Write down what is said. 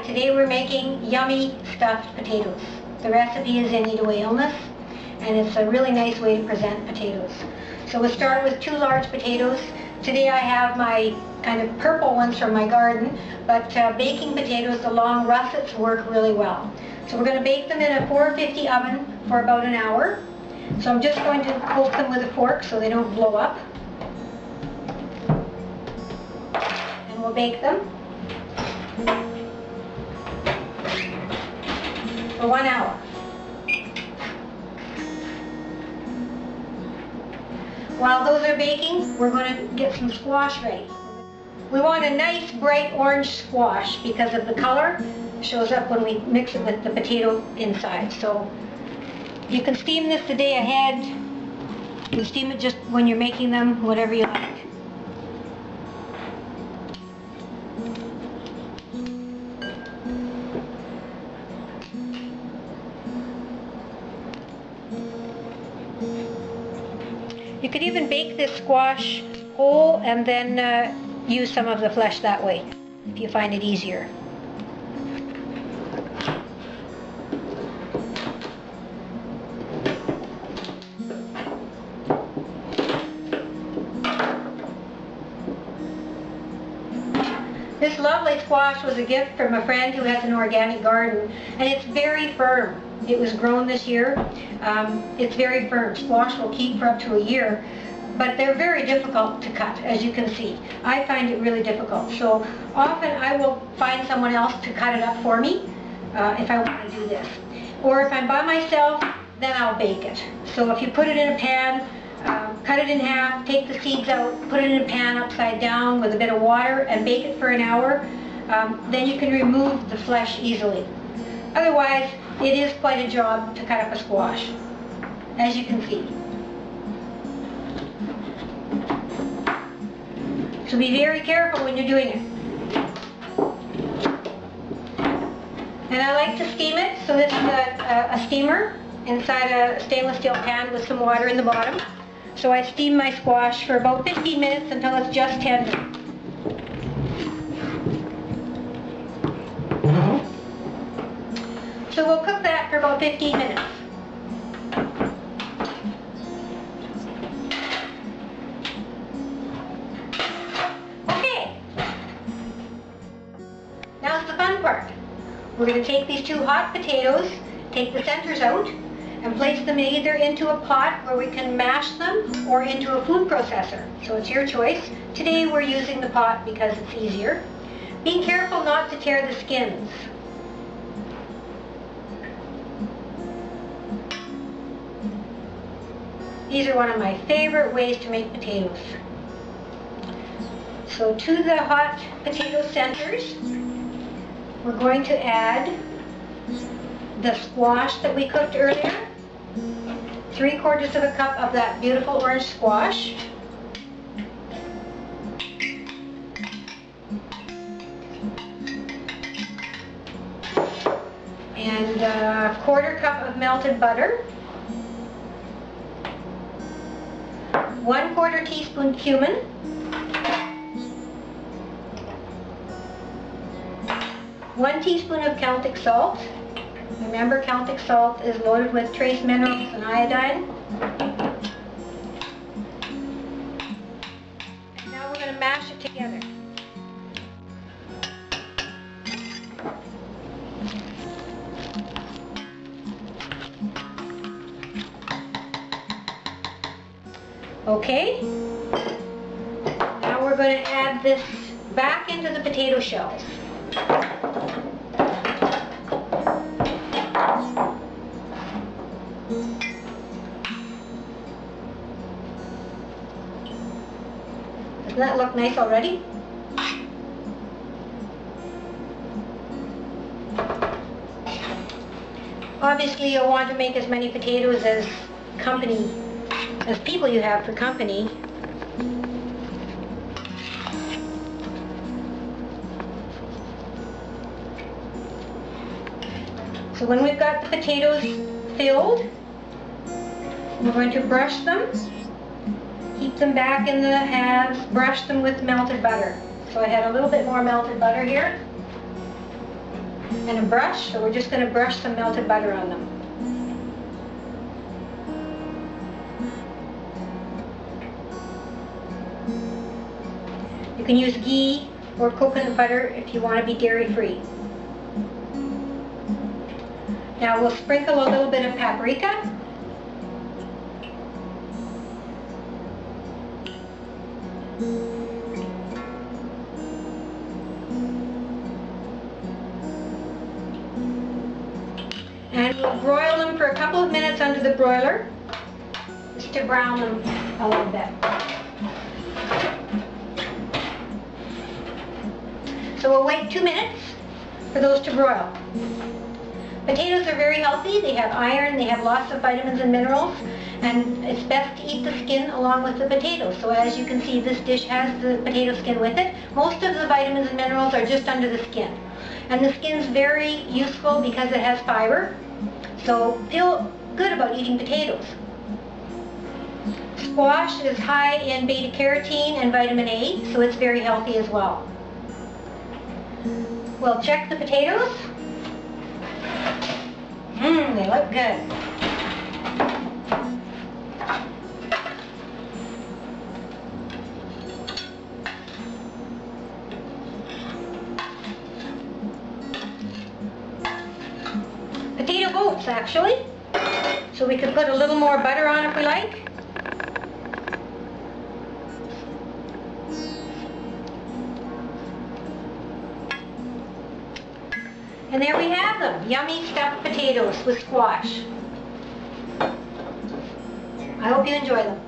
Hi, today we're making yummy stuffed potatoes. The recipe is in Eat Away Illness, and it's a really nice way to present potatoes. So we'll start with 2 large potatoes. Today I have my kind of purple ones from my garden, but baking potatoes, the long russets, work really well. So we're going to bake them in a 450 oven for about an hour. So I'm just going to poke them with a fork so they don't blow up. And we'll bake them for 1 hour. While those are baking, we're going to get some squash ready. We want a nice bright orange squash because of the color shows up when we mix it with the potato inside. So you can steam this the day ahead. You can steam it just when you're making them, whatever you like. You could even bake this squash whole and then use some of the flesh that way, if you find it easier. This lovely squash was a gift from a friend who has an organic garden, and it's very firm. It was grown this year. It's very firm. Squash will keep for up to a year, but they're very difficult to cut, as you can see. I find it really difficult. So often I will find someone else to cut it up for me if I want to do this. Or if I'm by myself, then I'll bake it. So if you put it in a pan, cut it in half, take the seeds out, put it in a pan upside down with a bit of water and bake it for an hour, then you can remove the flesh easily. Otherwise, it is quite a job to cut up a squash, as you can see. So be very careful when you're doing it. And I like to steam it, so this is a steamer inside a stainless steel pan with some water in the bottom. So I steam my squash for about 15 minutes until it's just tender. So we'll cook that for about 15 minutes. Okay. Now's the fun part. We're going to take these 2 hot potatoes, take the centers out, and place them either into a pot where we can mash them or into a food processor. So it's your choice. Today we're using the pot because it's easier. Be careful not to tear the skins. These are one of my favorite ways to make potatoes. So to the hot potato centers, we're going to add the squash that we cooked earlier. 3/4 of a cup of that beautiful orange squash. And a 1/4 cup of melted butter. 1/4 teaspoon cumin. 1 teaspoon of Celtic salt. Remember, Celtic salt is loaded with trace minerals and iodine. And now we're going to mash it together. Okay. Now we're going to add this back into the potato shells. Doesn't that look nice already? Obviously you'll want to make as many potatoes as people you have for company. So when we've got the potatoes filled, we're going to brush them, keep them back in the halves, brush them with melted butter. So I had a little bit more melted butter here. and a brush, so we're just going to brush some melted butter on them. You can use ghee or coconut butter if you want to be dairy-free. Now we'll sprinkle a little bit of paprika. And we'll broil them for a couple of minutes under the broiler, just to brown them a little bit. So we'll wait 2 minutes for those to broil. Potatoes are very healthy. They have iron, they have lots of vitamins and minerals, and it's best to eat the skin along with the potatoes. So as you can see, this dish has the potato skin with it. Most of the vitamins and minerals are just under the skin. And the skin's very useful because it has fiber. So feel good about eating potatoes. Squash is high in beta-carotene and vitamin A, so it's very healthy as well. We'll check the potatoes. They look good. Potato boats, actually. So we could put a little more butter on if we like. And there we have them, yummy stuffed potatoes with squash. I hope you enjoy them.